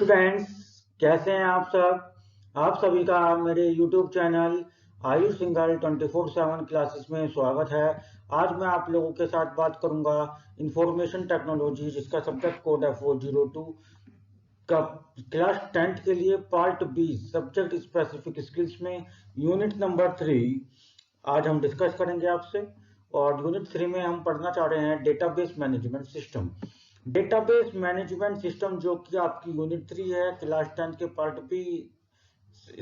Students, कैसे हैं आप सब। आप सभी का मेरे YouTube channel Ayush Singhal 24/7 classes में स्वागत है। आज मैं आप लोगों के साथ बात करूंगा इंफॉर्मेशन टेक्नोलॉजी, जिसका सब्जेक्ट कोड है 402 का क्लास 10th के लिए part B subject specific skills में यूनिट नंबर 3 आज हम डिस्कस करेंगे आपसे। और यूनिट 3 में हम पढ़ना चाह रहे हैं database management system. Database management system जो कि आपकी यूनिट 3 है क्लास 10 के पार्ट बी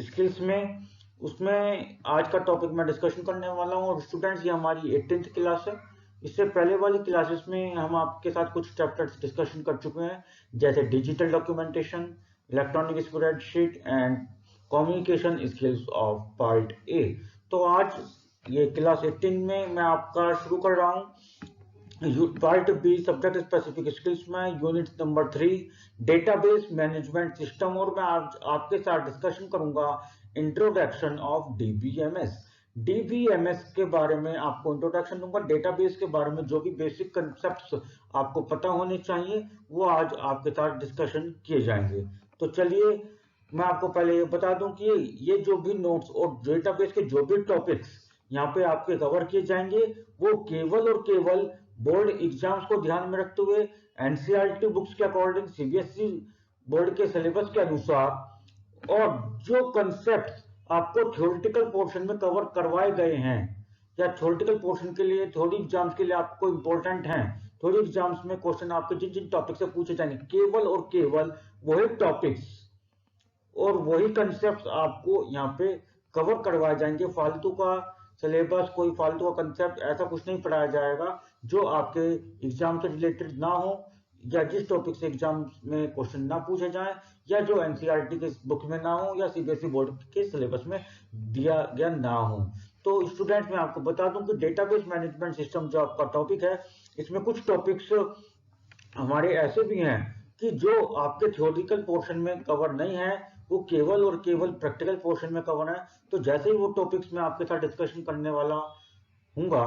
स्किल्स में, उसमें आज का टॉपिक मैं डिस्कशन करने वाला हूँ। और स्टूडेंट्स, ये हमारी 18th क्लास है। इससे पहले वाली क्लासेस में हम आपके साथ कुछ चैप्टर्स डिस्कशन कर चुके हैं, जैसे digital documentation, electronic spreadsheet and communication skills of part A. तो आज ये क्लास 18 में मैं आपका शुरू कर रहा हूँ part B subject specific skills में unit number 3 database management system. और मैं आज आपके साथ डिस्कशन करूंगा इंट्रोडक्शन ऑफ डीबीएमएस। डीबीएमएस के बारे में आपको इंट्रोडक्शन दूंगा। डेटाबेस के बारे में जो भी बेसिक कंसेप्ट्स आपको पता होने चाहिए वो आज आपके साथ डिस्कशन किए जाएंगे। तो चलिए मैं आपको पहले ये बता दूं कि ये जो भी नोट्स और डेटाबेस के जो भी टॉपिक्स यहाँ पे आपके कवर किए जाएंगे वो केवल और केवल बोर्ड एग्जाम्स को ध्यान में रखते हुए एनसीईआरटी बुक्स के अकॉर्डिंग, सीबीएसई बोर्ड के सिलेबस के अनुसार, और जो कंसेप्ट आपको थ्योरेटिकल पोर्शन में कवर करवाए गए हैं या थ्योरेटिकल पोर्शन के लिए थ्योरी एग्जाम्स के लिए आपको इंपॉर्टेंट हैं, थ्योरी एग्जाम्स में क्वेश्चन आपके जिन जिन टॉपिक से पूछे जाएंगे, केवल और केवल वही टॉपिक्स और वही कंसेप्ट आपको यहाँ पे कवर करवाए जाएंगे। फालतू का सिलेबस, कोई फालतू का कंसेप्ट ऐसा कुछ नहीं पढ़ाया जाएगा जो आपके एग्जाम से रिलेटेड ना हो, या जिस टॉपिक से एग्जाम में क्वेश्चन ना पूछे जाए, या जो एनसीईआरटी के बुक में ना हो, या सीबीएसई बोर्ड के सिलेबस में दिया गया ना हो। तो स्टूडेंट्स, मैं आपको बता दूं कि डेटाबेस मैनेजमेंट सिस्टम जो आपका टॉपिक है, इसमें कुछ टॉपिक्स हमारे ऐसे भी हैं कि जो आपके थ्योरेटिकल पोर्शन में कवर नहीं है, वो केवल और केवल प्रैक्टिकल पोर्शन में कवर है। तो जैसे ही वो टॉपिक्स मैं आपके साथ डिस्कशन करने वाला हूँगा,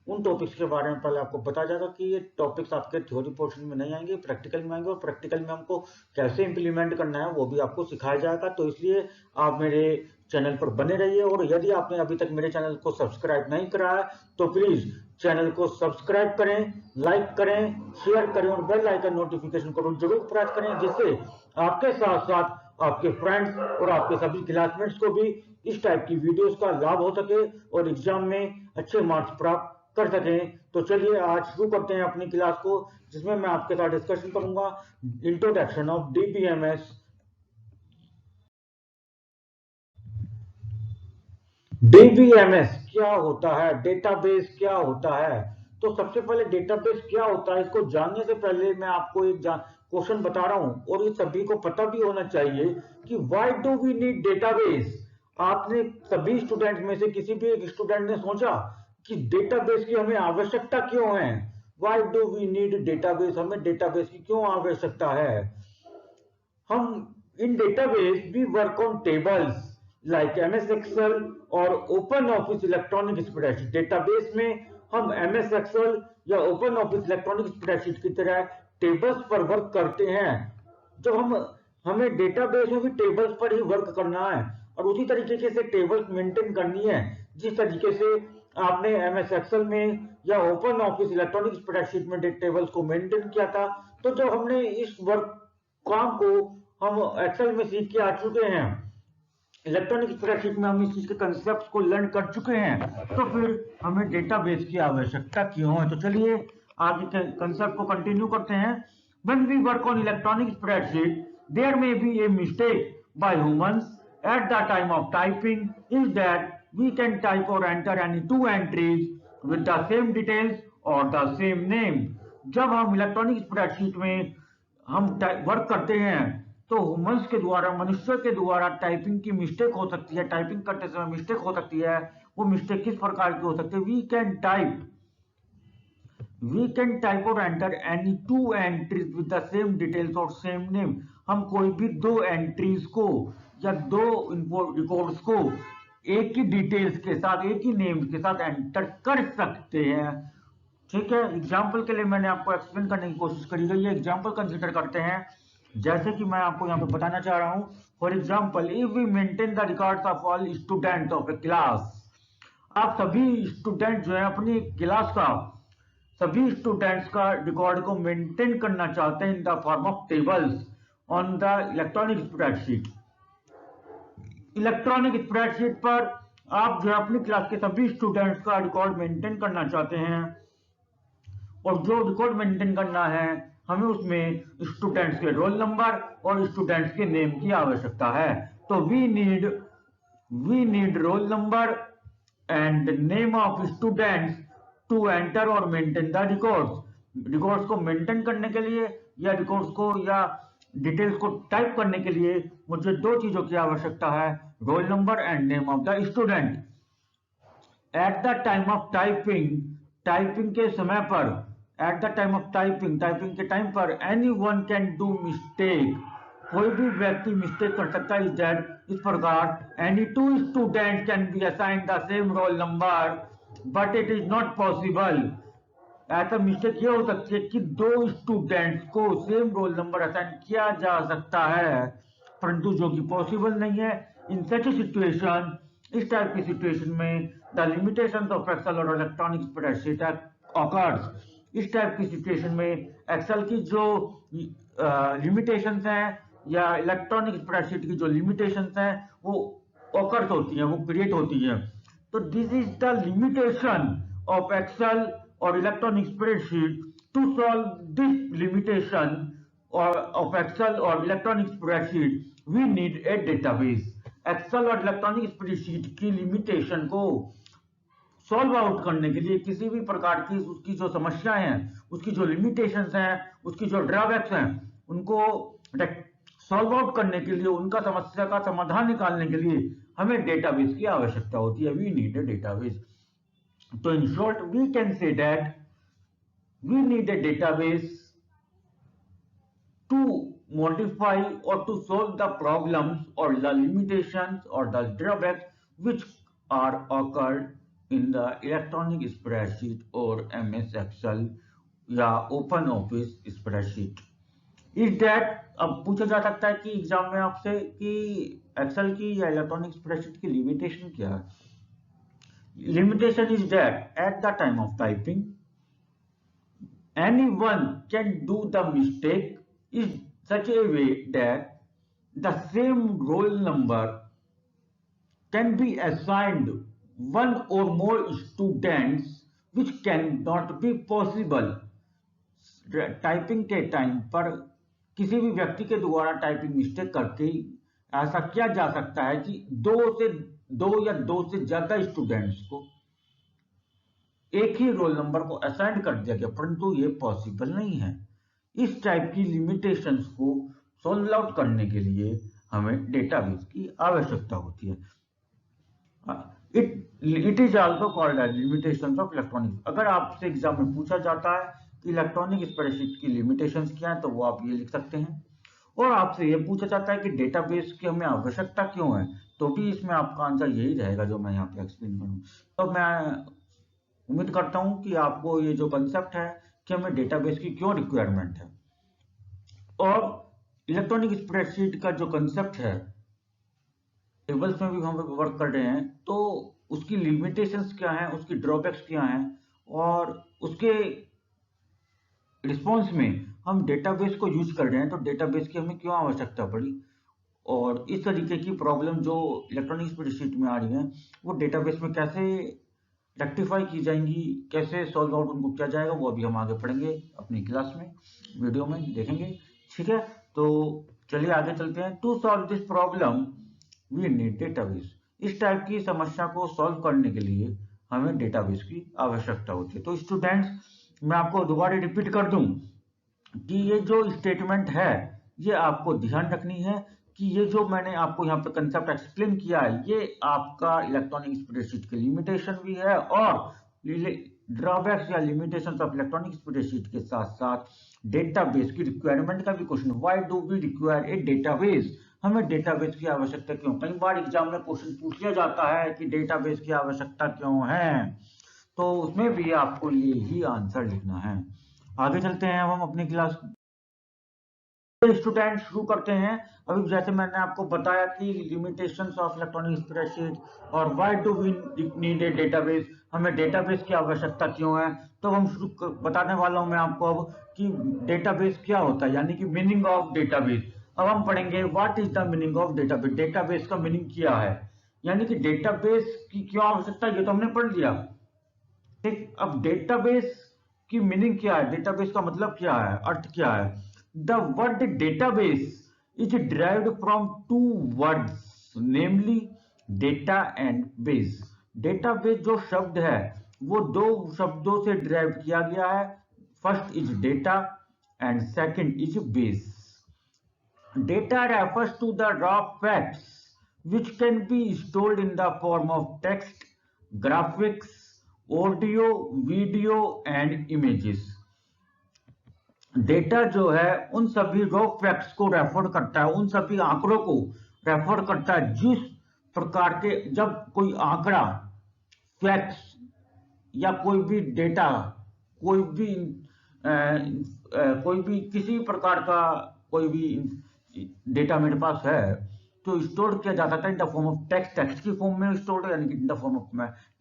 उन टॉपिक्स के बारे में पहले आपको बता जाएगा कि ये टॉपिक्स आपके थ्योरी पोर्शन में नहीं आएंगे, प्रैक्टिकल में आएंगे। और प्रैक्टिकल में हमको कैसे इंप्लीमेंट करना है वो भी आपको सिखाया जाएगा। तो इसलिए आप मेरे चैनल पर बने रहिए। और यदि आपने अभी तक मेरे चैनल को सब्सक्राइब नहीं करा है तो प्लीज चैनल को सब्सक्राइब करें, लाइक करें, शेयर करें और बेल आइकन नोटिफिकेशन को जरूर प्रेस करें, जिससे आपके साथ साथ आपके फ्रेंड्स और आपके सभी क्लासमेट्स को भी इस टाइप की वीडियोस का लाभ हो सके और एग्जाम में अच्छे मार्क्स प्राप्त कर सकें। तो चलिए आज शुरू करते हैं अपनी क्लास को, जिसमें मैं आपके साथ डिस्कशन करूंगा इंट्रोडक्शन ऑफ डीबीएमएस। डीबीएमएस क्या होता है, डेटाबेस क्या होता है। तो सबसे पहले डेटाबेस क्या होता है, इसको जानने से पहले मैं आपको एक क्वेश्चन बता रहा हूं, और ये सभी को पता भी होना चाहिए कि why do we need database. आपने सभी स्टूडेंट में से किसी भी एक स्टूडेंट ने सोचा कि डेटाबेस की हमें आवश्यकता क्यों है, why do we need database, हमें डेटाबेस की क्यों आवश्यकता है। हम in database we work on tables like MS Excel और Open Office electronic spreadsheet. Database में हम एमएस एक्सेल या ओपन ऑफिस इलेक्ट्रॉनिक स्प्रेडशीट की तरह टेबल्स पर वर्क करते हैं। जब हमें डेटाबेस में भी टेबल्स पर ही वर्क करना है और उसी तरीके से टेबल्स मेंटेन करनी है जिस तरीके से आपने एमएस एक्सेल में या ओपन ऑफिस इलेक्ट्रॉनिक स्प्रेडशीट में टेबल्स को मेंटेन किया था। तो जब हमने इस वर्क काम को हम एक्सेल में सीख के आ चुके हैं, इलेक्ट्रॉनिक स्प्रेडशीट में हम इस चीज के कंसेप्ट को लर्न कर चुके हैं, तो फिर हमें डेटाबेस की आवश्यकता क्यों है। तो चलिए आगे कंसेप्ट को कंटिन्यू करते हैं। When we work on electronic spreadsheet, there may be a mistake by humans at the time of typing is that we can type or enter any two entries with the same details or the same name. जब हम electronic spreadsheet में हम work करते हैं तो humans के द्वारा, मनुष्य के द्वारा टाइपिंग की मिस्टेक हो सकती है, टाइपिंग करते समय मिस्टेक हो सकती है। वो मिस्टेक किस प्रकार की हो सकती है, वी कैन टाइप और enter any two entries with the same details और सेम नेम। हम कोई भी दो एंट्रीज को या दो रिकॉर्ड्स को एक ही डिटेल्स के साथ, एक ही नेम के साथ एंटर कर सकते हैं। ठीक है, एग्जाम्पल के लिए मैंने आपको एक्सप्लेन करने की कोशिश करी गई है। एग्जाम्पल कंसिडर करते हैं जैसे कि मैं आपको यहाँ पे बताना चाह रहा हूँ, for example if we maintain the records of all student of a class, आप सभी स्टूडेंट जो है अपनी क्लास का सभी स्टूडेंट्स का रिकॉर्ड को मेंटेन करना चाहते हैं इन the form of tables on the electronic spreadsheet. Electronic spreadsheet पर आप जो है अपनी क्लास के सभी स्टूडेंट्स का रिकॉर्ड मेंटेन करना चाहते हैं, और जो रिकॉर्ड मेंटेन करना है हमें उसमें स्टूडेंट्स के रोल नंबर और स्टूडेंट्स के नेम की आवश्यकता है। तो we need roll number and name of students to enter और मेंटेन द रिकॉर्ड्स को मेंटेन करने के लिए या रिकॉर्ड्स को या डिटेल्स को टाइप करने के लिए मुझे दो चीजों की आवश्यकता है, role number and name of the student. At the time of typing के समय पर, at the time of typing के टाइम पर any one can do mistake, कोई भी व्यक्ति मिस्टेक कर सकता है। इज दैट इस प्रकार any two student can be assign the same roll number but it is not possible. ऐसा मिस्टेक ये हो सकती है कि दो स्टूडेंट्स को सेम रोल नंबर असाइन किया जा सकता है, परंतु जो कि पॉसिबल नहीं है। इन सच सिचुएशन, इस टाइप की सिचुएशन में द लिमिटेशंस ऑफ एक्सेल और इलेक्ट्रॉनिक स्प्रेडशीट ऑकर्स, इस टाइप की सिचुएशन में एक्सेल की जो लिमिटेशंस हैं या इलेक्ट्रॉनिक स्प्रेडशीट की जो लिमिटेशंस हैं वो ऑकर्स होती हैं, वो क्रिएट होती हैं। तो this is the limitation of Excel और electronic spreadsheet. To solve this limitation of Excel और electronic spreadsheet we need a database. Excel और इलेक्ट्रॉनिक स्प्रेडशीट की लिमिटेशन को सॉल्व आउट करने के लिए, किसी भी प्रकार की उसकी जो समस्याएं हैं, उसकी जो लिमिटेशंस हैं, उसकी जो ड्रॉबैक्स हैं, उनको सॉल्व आउट करने के लिए, उनका समस्या का समाधान निकालने के लिए हमें डेटाबेस की आवश्यकता होती है। We need a database. तो in short we can say that we need a database to modify or to solve the problems or the limitations or the drawbacks which are occurred in the electronic spreadsheet or MS Excel या Open office spreadsheet. Is that, अब पूछा जा सकता है कि exam में आपसे कि एक्सेल की या इलेक्ट्रॉनिक स्प्रेडशीट की लिमिटेशन क्या है। Limitation is that at the time of typing anyone can do the mistake in such a way that the same roll number can be assigned one or more students which cannot be possible। Typing के time पर किसी भी व्यक्ति के द्वारा typing mistake करके ऐसा किया जा सकता है कि दो या दो से ज्यादा स्टूडेंट्स को एक ही रोल नंबर को असाइन कर दिया गया, परंतु ये पॉसिबल नहीं है। इस टाइप की लिमिटेशंस को सॉल्व आउट करने के लिए हमें डेटाबेस की आवश्यकता होती है। It is also called as limitations of electronic. अगर आपसे एग्जाम में पूछा जाता है कि इलेक्ट्रॉनिक स्प्रेडशीट की लिमिटेशंस क्या है, तो वो आप ये लिख सकते हैं। और आपसे ये पूछा जाता है कि डेटाबेस की हमें आवश्यकता क्यों है, तो भी इसमें आपका आंसर यही रहेगा जो मैं यहाँ पे एक्सप्लेन करूँ। तो मैं उम्मीद करता हूं कि आपको ये जो कंसेप्ट है कि हमें डेटाबेस की क्यों रिक्वायरमेंट है, और इलेक्ट्रॉनिक स्प्रेडशीट का जो कंसेप्ट है, टेबल्स में भी हम वर्क कर रहे हैं, तो उसकी लिमिटेशंस क्या हैं, उसकी ड्रॉबैक्स क्या हैं, और उसके रिस्पॉन्स में हम डेटाबेस को यूज कर रहे हैं, तो डेटाबेस की हमें क्यों आवश्यकता पड़ी, और इस तरीके की प्रॉब्लम जो इलेक्ट्रॉनिक स्प्रेडशीट में आ रही है वो डेटाबेस में कैसे रेक्टिफाई की जाएंगी, कैसे सॉल्व आउट उनको किया जाएगा, वो अभी हम आगे पढ़ेंगे अपनी क्लास में, वीडियो में देखेंगे। ठीक है, तो चलिए आगे चलते हैं। To solve this problem we need database. इस टाइप की समस्या को सॉल्व करने के लिए हमें डेटाबेस की आवश्यकता होती है। तो स्टूडेंट्स, मैं आपको दोबारा रिपीट कर दूं कि ये जो स्टेटमेंट है ये आपको ध्यान रखनी है कि ये जो मैंने आपको यहाँ पे कंसेप्ट एक्सप्लेन किया है, ये आपका इलेक्ट्रॉनिक स्प्रेडशीट की लिमिटेशन भी है, और ड्रॉबैक्स या लिमिटेशंस ऑफ इलेक्ट्रॉनिक स्प्रेडशीट के साथ साथ डेटाबेस की रिक्वायरमेंट का भी question. Why do we require a database, हमें डेटाबेस की आवश्यकता क्यों। कई बार एग्जाम में क्वेश्चन पूछ लिया जाता है कि डेटाबेस की आवश्यकता क्यों है, तो उसमें भी आपको ये ही आंसर लिखना है। आगे चलते हैं हम अपनी क्लास स्टूडेंट शुरू करते हैं। अभी जैसे मैंने आपको बताया कि लिमिटेशंस ऑफ इलेक्ट्रॉनिक स्प्रेडशीट और why do we need a database, हमें डेटाबेस की आवश्यकता क्यों है, तो हम बताने वाला हूं मैं आपको अब कि डेटाबेस क्या होता है, यानी कि मीनिंग ऑफ डेटाबेस। अब हम पढ़ेंगे what is the meaning of database, database का मीनिंग क्या है, यानी कि डेटाबेस की क्यों आवश्यकता है, ये तो हमने पढ़ लिया। ठीक, अब डेटाबेस की मीनिंग क्या है, डेटाबेस का मतलब क्या है, अर्थ क्या है। The word database is derived from two words namely data and base. Database जो शब्द है वो दो शब्दों से डिराइव किया गया है, first is data and second is base. Data refers to the raw facts which can be stored in the form of text, graphics, audio, video and images. Data जो है उन सभी रॉ फैक्ट्स को refer करता है, उन सभी आंकड़ों को रेफर करता है जिस प्रकार के, जब कोई आंकड़ा, फैक्ट्स या कोई भी डेटा, कोई भी कोई भी किसी प्रकार का कोई भी डेटा मेरे पास है तो स्टोर किया जा सकता है in the form of text, text की फॉर्म में स्टोर यानी कि इन the form of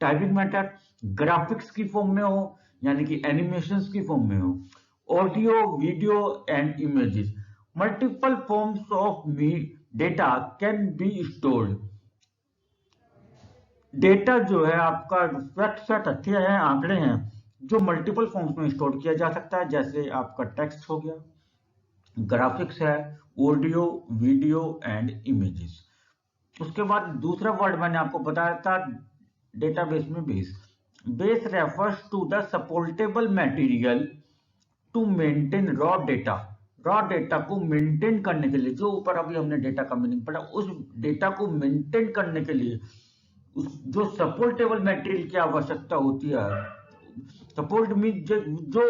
typing matter, graphics की फॉर्म में हो यानी कि एनिमेशंस की फॉर्म में हो, audio, video and images. Multiple forms of data can be stored. Data जो है आपका फैक्ट्स है, तथ्य है, आंकड़े हैं जो मल्टीपल फॉर्म्स में स्टोर किया जा सकता है, जैसे आपका टेक्स्ट हो गया, ग्राफिक्स है, ऑडियो, वीडियो एंड इमेजेस। उसके बाद दूसरा वर्ड मैंने आपको बताया था डेटाबेस में base. Base refers to the supportable material to maintain raw data. Raw data को मेंटेन करने के लिए, जो ऊपर अभी हमने डेटा का मीनिंग पढ़ा, उस डेटा को मेंटेन करने के लिए जो सपोर्टेबल मटेरियल की आवश्यकता होती है, सपोर्ट मीन जो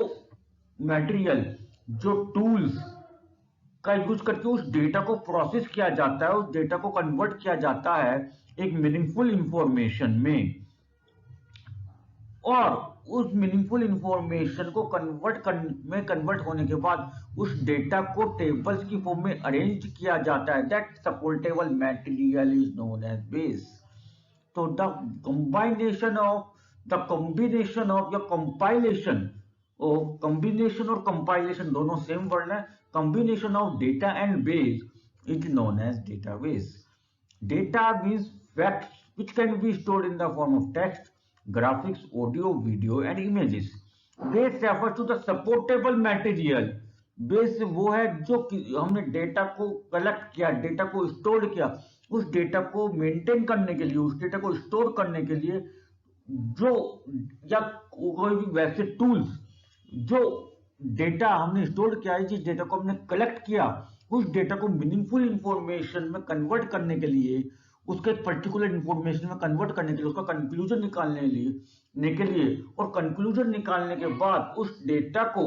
मटेरियल, जो टूल्स का यूज करके उस डेटा को प्रोसेस किया जाता है, उस डेटा को कन्वर्ट किया जाता है एक मीनिंगफुल इंफॉर्मेशन में, और उस मीनिंगफुल इंफॉर्मेशन को कन्वर्ट होने के बाद उस डेटा को टेबल्स की फॉर्म में अरेंज किया जाता है। That supportable material is known as base. तो द कॉम्बिनेशन ऑफ या कॉम्बिनेशन और कंपाइलेशन दोनों सेम वर्ड है। Combination of data and base is known as database. Data means facts which can be stored in the form of text, graphics, audio, video and images. Base refers to the supportable material. Base वो है जो हमने data को collect किया, data को store किया, उस data को मेंटेन करने के लिए, उस डेटा को स्टोर करने के लिए जो, या कोई भी वैसे टूल्स जो डेटा हमने स्टोर किया है, जिस डेटा को हमने कलेक्ट किया, उस डेटा को मीनिंगफुल इंफॉर्मेशन में कन्वर्ट करने के लिए, उसके पर्टिकुलर इंफॉर्मेशन में कन्वर्ट करने के लिए, उसका कंक्लूजन निकालने के लिए और कंक्लूजन निकालने के बाद उस डेटा को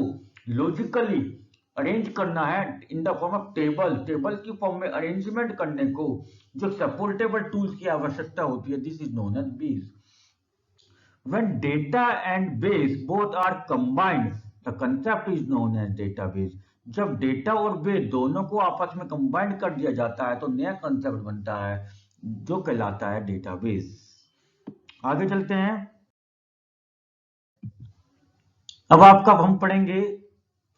लॉजिकली अरेंज करना है in the form of table की फॉर्म में अरेंजमेंट करने को जो सपोर्टेबल टूल्स की आवश्यकता होती है, this is known as base. When data and base both are combined, the concept is known as database. जब डेटा और बेस दोनों को आपस में कंबाइन कर दिया जाता है तो नया कंसेप्ट बनता है जो कहलाता है डेटाबेस। आगे चलते हैं। अब हम पढ़ेंगे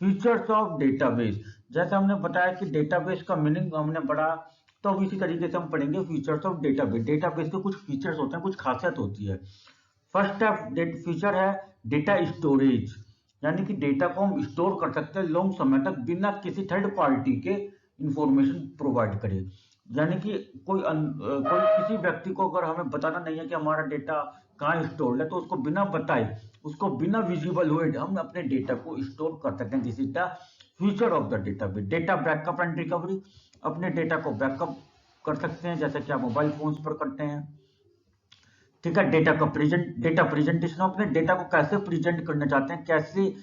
फीचर्स ऑफ डेटाबेस। जैसे हमने बताया कि डेटाबेस का मीनिंग हमने पढ़ा, तो अब इसी तरीके से हम पढ़ेंगे फीचर्स ऑफ डेटाबेस। डेटाबेस के कुछ फीचर्स होते हैं, कुछ खासियत होती है। फर्स्ट फीचर है डेटा स्टोरेज, यानी कि डेटा को हम स्टोर कर सकते हैं लॉन्ग समय तक बिना किसी थर्ड पार्टी के इंफॉर्मेशन प्रोवाइड करे। यानी कि कोई किसी व्यक्ति को अगर हमें बताना नहीं है कि हमारा डेटा कहाँ स्टोर है, तो उसको बिना बताए, उसको बिना विजिबल हुए हम अपने डेटा को स्टोर कर सकते हैं। This is the future of the database. Data backup and recovery, अपने डेटा को बैकअप कर सकते हैं जैसे कि आप मोबाइल फोन्स पर करते हैं। ठीक है, डेटा प्रेजेंटेशन, अपने डेटा को कैसे प्रेजेंट करना चाहते हैं, कैसे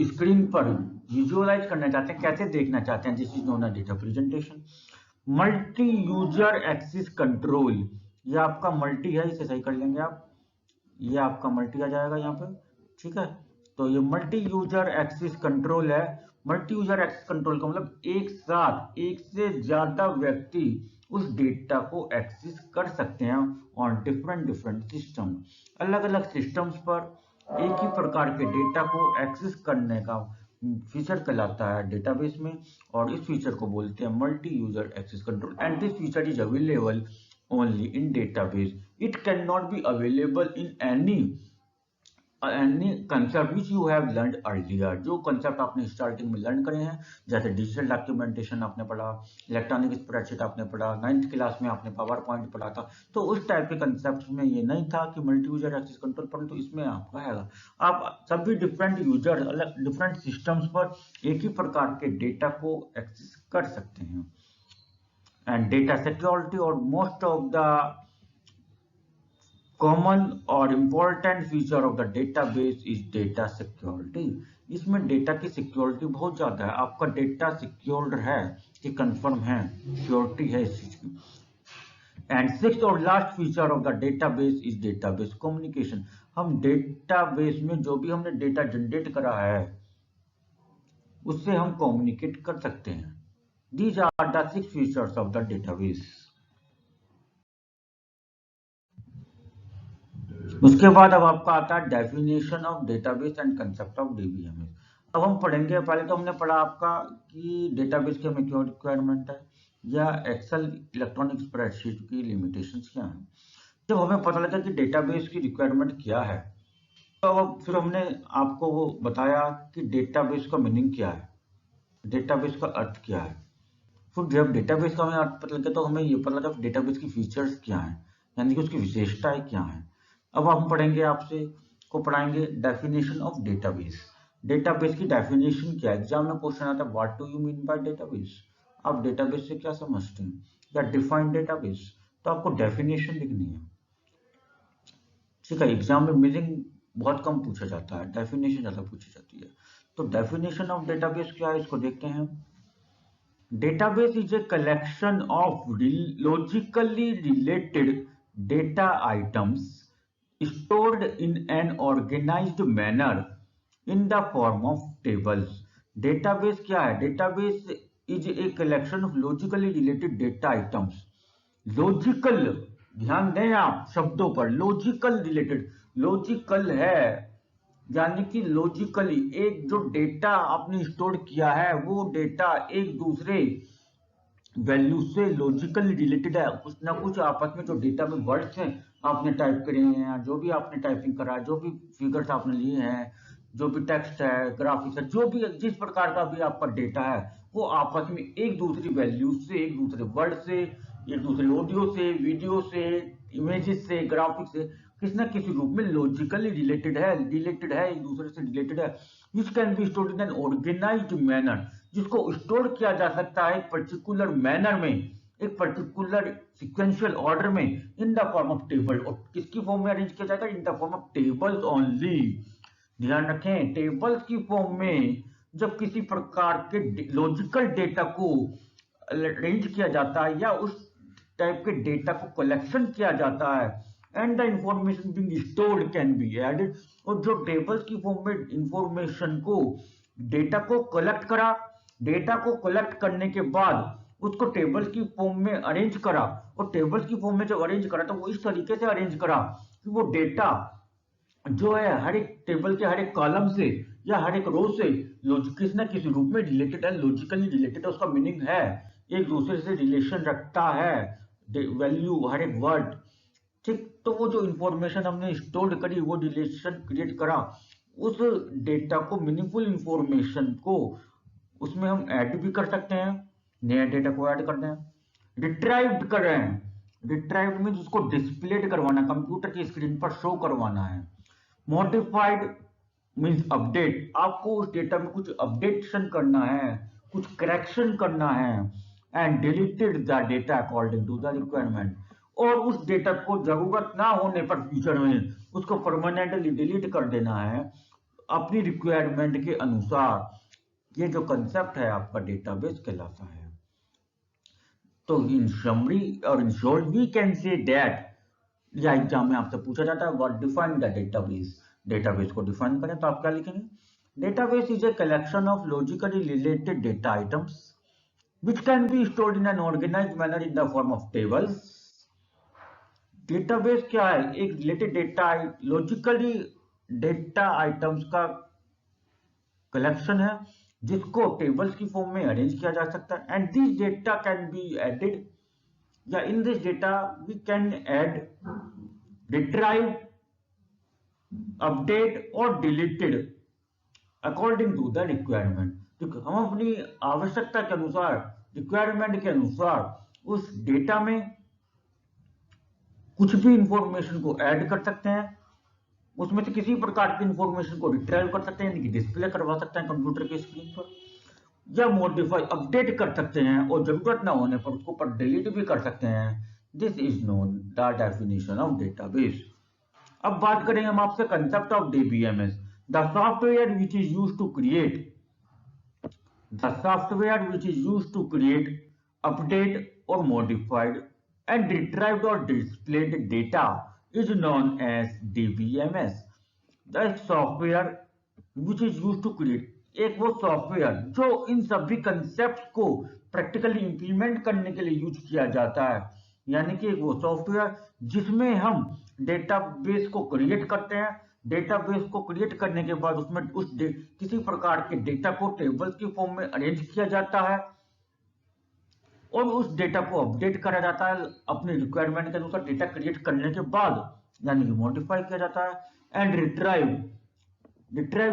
स्क्रीन पर विजुअलाइज करना चाहते हैं, कैसे देखना चाहते हैं, this is known as data presentation. Multi user access control, ये आपका मल्टी है, इसे सही कर लेंगे आप, ये आपका मल्टी आ जाएगा यहाँ पे। ठीक है, तो ये मल्टी यूजर एक्सेस कंट्रोल है मल्टी यूजर एक्सेस कंट्रोल का मतलब एक साथ एक से ज्यादा व्यक्ति उस डेटा को एक्सेस कर सकते हैं ऑन डिफरेंट डिफरेंट सिस्टम। अलग अलग सिस्टम्स पर एक ही प्रकार के डेटा को एक्सेस करने का फीचर कहलाता है डेटाबेस में, और इस फीचर को बोलते हैं multi user access control. And this feature is available only in database. It cannot be available in any concept which you have learned earlier। जो कंसेप्ट आपने स्टार्टिंग में लर्न करे हैं, जैसे डिजिटल डॉक्यूमेंटेशन आपने पढ़ा, इलेक्ट्रॉनिक स्प्रेडशीट आपने पढ़ा, 9th क्लास में आपने पावर पॉइंट पढ़ा था, तो उस टाइप के कंसेप्ट में ये नहीं था कि मल्टी यूजर एक्सेस कंट्रोल, परंतु इसमें आपका है आप सभी डिफरेंट यूजर अलग डिफरेंट सिस्टम्स पर एक ही प्रकार के डेटा को एक्सेस कर सकते हैं। एंड डेटा सिक्योरिटी और मोस्ट ऑफ द कॉमन और important feature of the database is data security. इसमें डेटा की सिक्योरिटी बहुत ज्यादा है, आपका डेटा सिक्योर्ड है कि कंफर्म है, सिक्योरिटी है इस चीज की। एंड सिक्स्थ और last feature of the database is database communication. हम डेटाबेस में जो भी हमने डेटा जनरेट करा है उससे हम कम्युनिकेट कर सकते हैं। These are the 6 features of the database। उसके बाद अब आपका आता है definition of database and concept of DBMS. अब हम पढ़ेंगे, पहले तो हमने पढ़ा आपका कि डेटाबेस के हमें क्यों रिक्वायरमेंट है या एक्सेल इलेक्ट्रॉनिक स्प्रेडशीट की लिमिटेशंस क्या हैं। जब हमें पता लगा कि डेटाबेस की रिक्वायरमेंट क्या है, तो अब फिर हमने आपको वो बताया कि डेटाबेस का मीनिंग क्या है, डेटाबेस का अर्थ क्या है। फिर जब डेटाबेस का हमें अर्थ पता लगा तो हमें ये पता लगा डेटाबेस की फीचर्स क्या हैं, यानी कि उसकी विशेषताएं क्या हैं। अब हम पढ़ेंगे, आपसे को पढ़ाएंगे डेफिनेशन ऑफ डेटाबेस। डेटाबेस की डेफिनेशन क्या है, एग्जाम में क्वेश्चन आता है what do you mean by database, आप डेटाबेस से क्या समझते हैं, या डिफाइन डेटाबेस, तो आपको डेफिनेशन लिखनी है। ठीक है, एग्जाम में मीनिंग बहुत कम पूछा जाता है, डेफिनेशन ज्यादा पूछी जाती है। तो डेफिनेशन ऑफ डेटाबेस क्या है, इसको देखते हैं। Database is a collection of logically related data items stored in an organized manner in the form of tables। Database क्या है? Database is a collection of logically related data items। Logical, ध्यान दें आप शब्दों पर, logical related, logical है यानी कि लॉजिकली एक जो डेटा आपने स्टोर किया है वो डेटा एक दूसरे वैल्यू से लॉजिकली रिलेटेड है। कुछ ना कुछ आपस में जो डेटा में वर्ड्स हैं आपने टाइप करे हैं, जो भी आपने टाइपिंग करा है, जो भी फिगर्स आपने लिए हैं, जो भी टेक्स्ट है, ग्राफिक्स है, जो भी जिस प्रकार का भी आपका डेटा है वो आपस में एक दूसरी वैल्यू से, एक दूसरे वर्ड से, एक दूसरे ऑडियो से, वीडियो से, इमेजेस से, ग्राफिक्स से किसी ना किसी रूप में लॉजिकली रिलेटेड है एक दूसरे से रिलेटेड है। Which can be stored in an organized manner, जिसको स्टोर किया जा सकता है एक पर्टिकुलर मैनर में, एक पर्टिकुलर सिक्वेंशियल ऑर्डर में, इन द फॉर्म ऑफ टेबल। और किसकी फॉर्म में अरेंज किया जाएगा, इन the form of tables only. ध्यान रखें, टेबल्स की फॉर्म में जब किसी प्रकार के लॉजिकल डेटा को अरेंज किया जाता है या उस टाइप के डेटा को कलेक्शन किया जाता है, and the information being stored can be added. और जो टेबल्स की फॉर्म में इंफॉर्मेशन को, डेटा को कलेक्ट करा, डेटा को कलेक्ट करने के बाद उसको टेबल्स की फॉर्म में अरेंज करा, और टेबल्स की फॉर्म में जब अरेंज करा तो वो इस तरीके से अरेंज करा कि वो डेटा जो है हर एक टेबल के हर एक कॉलम से या हर एक रो से किसी ना किसी रूप में रिलेटेड है, लॉजिकली रिलेटेड है, उसका मीनिंग है, एक दूसरे से रिलेशन रखता है, वैल्यू हर एक वर्ड। ठीक, तो वो जो इंफॉर्मेशन हमने स्टोर करी, वो रिलेशन क्रिएट करा, उस डेटा को, मीनिंगफुल इंफॉर्मेशन को उसमें हम ऐड भी कर सकते हैं, नया डेटा को ऐड करते हैं। रिट्राइव्ड कर रहे हैं, रिट्राइव्ड मींस उसको डिस्प्लेड करवाना, कंप्यूटर की स्क्रीन पर शो करवाना है। मॉडिफाइड मींस अपडेट, आपको उस डेटा में कुछ अपडेशन करना है, कुछ करेक्शन करना है। And deleted the data according to the requirement, और उस डेटा को जरूरत ना होने पर फ्यूचर में उसको परमानेंटली डिलीट कर देना है अपनी रिक्वायरमेंट के अनुसार। ये जो कंसेप्ट है आपका डेटाबेस कहलाता है। तो इन समरी और in short we can say that, या एग्जाम में आपसे पूछा जाता है what define the database, database को डिफाइन करें तो आप क्या लिखेंगे, Database is a collection of logically related data items which can be stored in an organized manner in the form of tables. Database क्या है? एक related data, logically data items का कलेक्शन है जिसको टेबल्स की फॉर्म में arrange किया जा सकता है। And this data can be added, या in this data we can add, retrieve, update और deleted according to the requirement. तो हम अपनी आवश्यकता के अनुसार, रिक्वायरमेंट के अनुसार उस डेटा में कुछ भी इंफॉर्मेशन को ऐड कर सकते हैं, उसमें से किसी प्रकार की इंफॉर्मेशन को रिट्राइव कर सकते हैं, यानी कि डिस्प्ले करवा सकते हैं कंप्यूटर की स्क्रीन पर, या मॉडिफाई, अपडेट कर सकते हैं, और जरूरत ना होने पर उसको पर डिलीट भी कर सकते हैं। This is known the definition of database. अब बात करेंगे हम आपसे concept of DBMS, the software which is used to create update और modified and retrieved or displayed data is known as DBMS. The software which is used to create, एक वो software जो इन सभी कंसेप्ट को प्रैक्टिकली इंप्लीमेंट करने के लिए use किया जाता है, यानी कि वो सॉफ्टवेयर जिसमें हम डेटाबेस को क्रिएट करते हैं, डेटाबेस को क्रिएट करने के बाद उसमें किसी प्रकार के डेटा को टेबल्स की फॉर्म में अरेंज किया जाता है और उस डेटा को अपडेट करा जाता है अपनी रिक्वायरमेंट के अनुसार डेटा क्रिएट करने के बाद, यानी कि मॉडिफाई किया जाता है। एंड रिट्राइव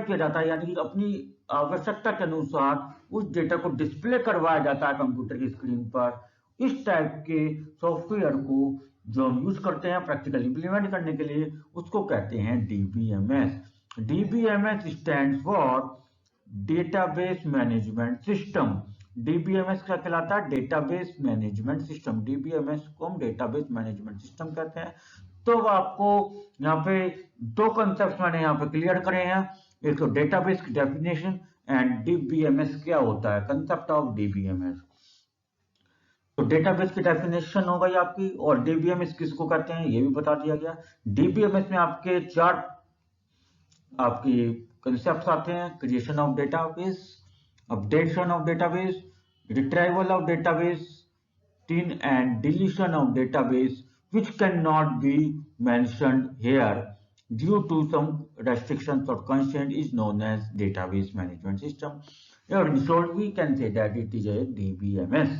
किया जाता है, यानी कि अपनी आवश्यकता के अनुसार उस डेटा को डिस्प्ले करवाया जाता है कंप्यूटर की स्क्रीन पर। इस टाइप के सॉफ्टवेयर को जो हम यूज करते हैं प्रैक्टिकल इंप्लीमेंट करने के लिए, उसको कहते हैं DBMS. DBMS stands for database management system. DBMS क्या कहलाता है? Database management system. डीबीएमएस को हम डेटाबेस मैनेजमेंट सिस्टम कहते हैं। तो आपको यहाँ पे दो कंसेप्ट मैंने यहाँ पे क्लियर करे हैं, एक तो डेटाबेस की डेफिनेशन एंड डीबीएमएस क्या होता है, कंसेप्ट ऑफ डीबीएमएस। तो डेटाबेस की डेफिनेशन हो गई आपकी, और डीबीएमएस किसको कहते हैं ये भी बता दिया गया। डीबीएमएस में आपके चार आपकी कंसेप्ट आते हैं: creation of database, updation of database, retrieval of database, and deletion of database, which cannot be mentioned here due to some restrictions or constraint, is known as database management system. Or in short, we can say that it is a DBMS.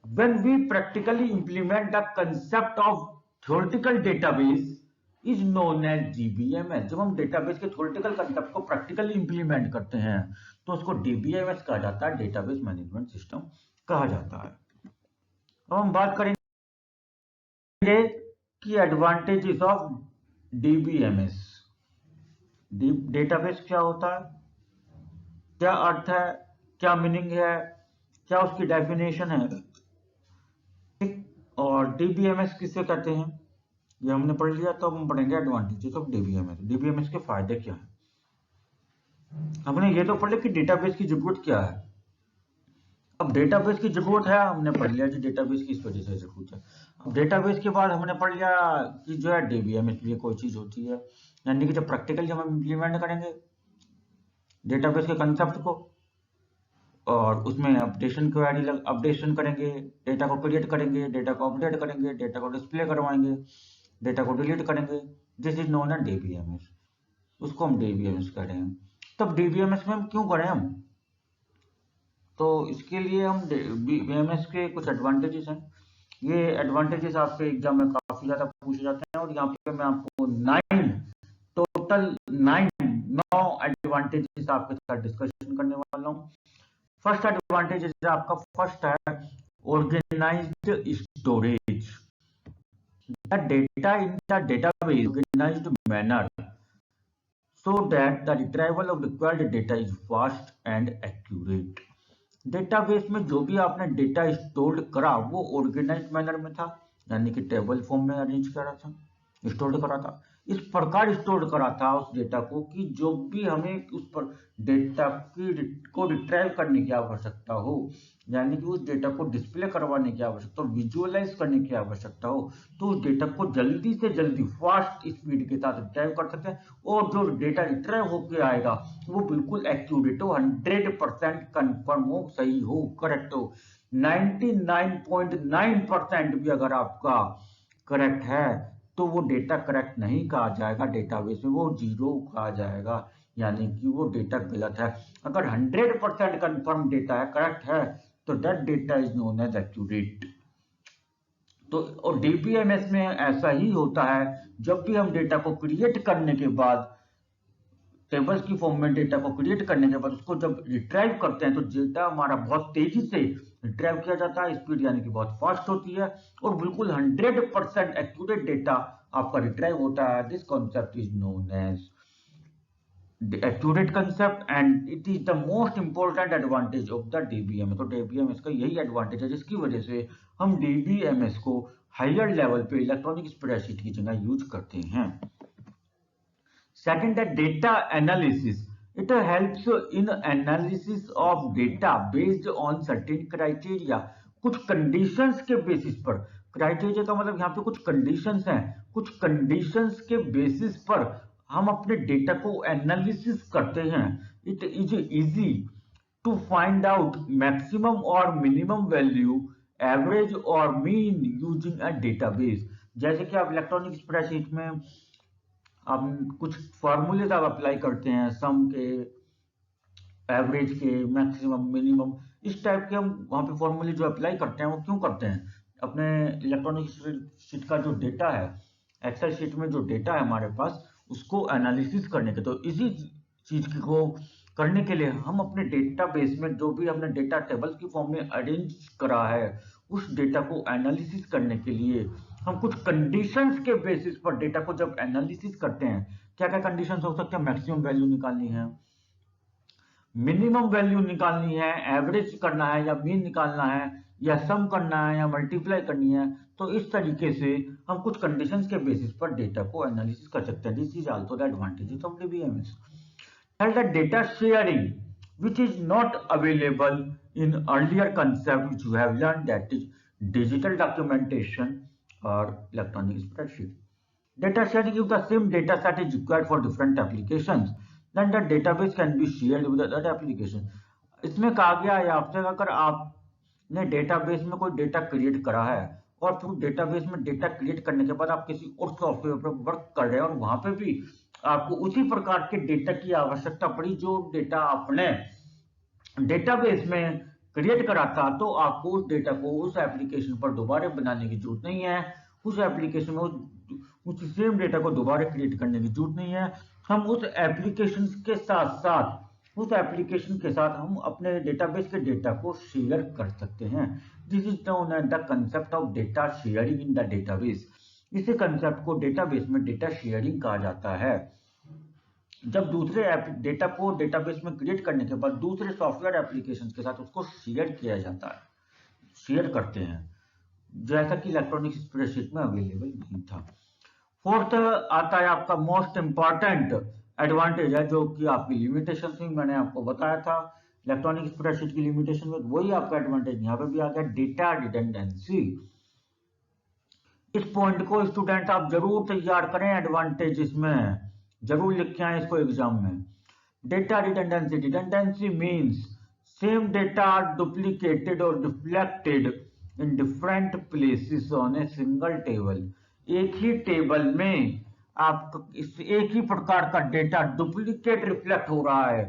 When we practically implement the concept of theoretical database, is known as DBMS. जब हम database के theoretical concept को practically implement करते हैं तो उसको DBMS कहा जाता है, डेटाबेस मैनेजमेंट सिस्टम कहा जाता है। अब हम बात करेंगे कि एडवांटेजेस ऑफ डीबीएमएस। डेटाबेस क्या होता है, क्या अर्थ है, क्या मीनिंग है, क्या उसकी डेफिनेशन है, और डीबीएमएस किसे कहते हैं ये हमने पढ़ लिया। तो हम पढ़ेंगे एडवांटेजेस ऑफ डीबीएमएस। डीबीएमएस के फायदे क्या है। हमने ये तो पढ़ लिया कि डेटाबेस की जरूरत क्या है। अब डेटाबेस की जरूरत है हमने पढ़ लिया कि डेटाबेस किस वजह से जरूरत है। अब डेटाबेस के बाद हमने पढ़ लिया कि जो है डीबीएमएस लिए कोई चीज होती है, यानी कि जब प्रैक्टिकली हम इम्प्लीमेंट करेंगे डेटाबेस के कंसेप्ट को और उसमें अपडेशन करेंगे, डेटा को क्रिएट करेंगे, डेटा को अपडेट करेंगे, डेटा को डिस्प्ले करवाएंगे, डेटा को डिलीट करेंगे, this is known as DBMS. उसको हम डीबीएमएस कह रहे हैं। तब डीबीएमएस में हम क्यों करें हम, तो इसके लिए हम डीबीएमएस के कुछ एडवांटेजेस हैं। ये एडवांटेजेस आपके एग्जाम में काफी ज्यादा पूछे जाते हैं, और यहाँ पे मैं आपको 9 एडवांटेजेस आपके साथ डिस्कशन करने वाला हूँ। फर्स्ट एडवांटेज आपका फर्स्ट है organized storage. The data in the database organized manner so that the retrieval of required data is fast and accurate. Database में जो भी आपने डेटा स्टोर करा वो ऑर्गेनाइज्ड मैनर में था, यानी कि टेबल फॉर्म में अरेंज करा था, स्टोर करा था। इस प्रकार स्टोर करा था उस डेटा को कि जो भी हमें उस पर डेटा को रिट्राइव करने की आवश्यकता हो, यानी कि उस डेटा को डिस्प्ले करवाने की आवश्यकता हो, विजुअलाइज करने की आवश्यकता हो, तो उस डेटा को जल्दी से जल्दी फास्ट स्पीड के साथ रिट्राइव कर सकते हैं। और जो डेटा रिट्राइव होकर आएगा वो बिल्कुल एक्यूरेट हो, 100% कंफर्म हो, सही हो, करेक्ट हो। 99.9% भी अगर आपका करेक्ट है तो वो डेटा करेक्ट नहीं कहा जाएगा, डेटाबेस में वो जीरो कहा जाएगा, यानी कि वो डेटा गलत है। अगर 100% कंफर्म डेटा है, करेक्ट है, तो that data is known as accurate. तो और डीबीएमएस में ऐसा ही होता है, जब भी हम डेटा को क्रिएट करने के बाद, टेबल्स की फॉर्म में डेटा को क्रिएट करने के बाद उसको जब रिट्राइव करते हैं तो डेटा हमारा बहुत तेजी से रिट्राइव किया जाता है, स्पीड यानी कि बहुत फास्ट होती है और बिल्कुल 100% एक्यूरेट डेटा आपका रिट्राइव होता है। This concept is known as accurate concept and it is the most important advantage of the DBMS. तो डीबीएमएस का यही एडवांटेज है जिसकी वजह से हम डीबीएमएस को हायर लेवल पे इलेक्ट्रॉनिक स्प्रेडशीट की जगह यूज करते हैं। Second, the data analysis. It helps in analysis of data based on certain criteria. कुछ conditions के basis पर, criteria का मतलब यहाँ पे कुछ conditions हैं, कुछ conditions के basis पर हम अपने data को analysis करते हैं। It is easy to find out maximum or minimum value, average or mean using a database. जैसे कि आप इलेक्ट्रॉनिक स्प्रेडशीट में आप कुछ फॉर्मूले आप अप्लाई करते हैं, सम के, एवरेज के, मैक्सिमम, मिनिमम, इस टाइप के हम वहाँ पे फॉर्मूले जो अप्लाई करते हैं वो क्यों करते हैं? अपने इलेक्ट्रॉनिक शीट का जो डेटा है, एक्सेल शीट में जो डेटा है हमारे पास, उसको एनालिसिस करने के। तो इसी चीज को करने के लिए हम अपने डेटाबेस में जो भी हमने डेटा टेबल की फॉर्म में अरेंज करा है, उस डेटा को एनालिसिस करने के लिए हम कुछ कंडीशंस के बेसिस पर डेटा को जब एनालिसिस करते हैं, क्या क्या कंडीशंस हो सकते हैं? मैक्सिमम वैल्यू निकालनी है, मिनिमम वैल्यू निकालनी है, एवरेज करना है या मीन निकालना है, या सम करना है या मल्टीप्लाई करनी है। तो इस तरीके से हम कुछ कंडीशंस के बेसिस पर डेटा को एनालिसिस कर सकते हैं। This is also the advantages of DBMS. And the data sharing, which is not available in earlier concept which you have learned, that is digital documentation or electronic spreadsheet. Data sharing, if the same data set is required for different applications, then the database can be shared with other application. इसमें कहा गया है आपसे, अगर आपने database में कोई data create करा है और फिर डेटाबेस में डेटा क्रिएट करने के बाद आप किसी और सॉफ्टवेयर पर वर्क कर रहे हैं और वहां पे भी आपको उसी प्रकार के डेटा की आवश्यकता पड़ी जो डेटा आपने डेटाबेस में क्रिएट करा था, तो आपको उस डेटा को उस एप्लीकेशन पर दोबारा बनाने की जरूरत नहीं है। उस एप्लीकेशन में उस सेम डेटा को दोबारा क्रिएट करने की जरूरत नहीं है। हम उस एप्लीकेशन के साथ हम अपने डेटाबेस के डेटा को शेयर कर सकते हैं। This is known as the concept of data sharing in the database. इसी कंसेप्ट को डेटाबेस में डेटा शेयरिंग कहा जाता है। जब दूसरे डेटा को डेटाबेस में क्रिएट करने के बाद दूसरे सॉफ्टवेयर एप्लीकेशंस के साथ उसको शेयर किया जाता है, शेयर करते हैं, जैसा कि इलेक्ट्रॉनिक स्प्रेडशीट में अवेलेबल नहीं था। फोर्थ आता है आपका मोस्ट इंपॉर्टेंट एडवांटेज है, जो कि आपकी लिमिटेशन थी, मैंने आपको बताया था इलेक्ट्रॉनिक स्प्रेडशीट की लिमिटेशन में, वही आपका एडवांटेज यहाँ पे भी आ गया, डेटा रिडंडेंसी। इस पॉइंट को स्टूडेंट आप जरूर तैयार करें, एडवांटेज इसमें जरूर लिखे आए इसको एग्जाम में। Data redundancy, redundancy means same data are duplicated और reflected in different places on a single table. एक ही टेबल में आप एक ही प्रकार का डेटा डुप्लीकेट रिफ्लेक्ट हो रहा है।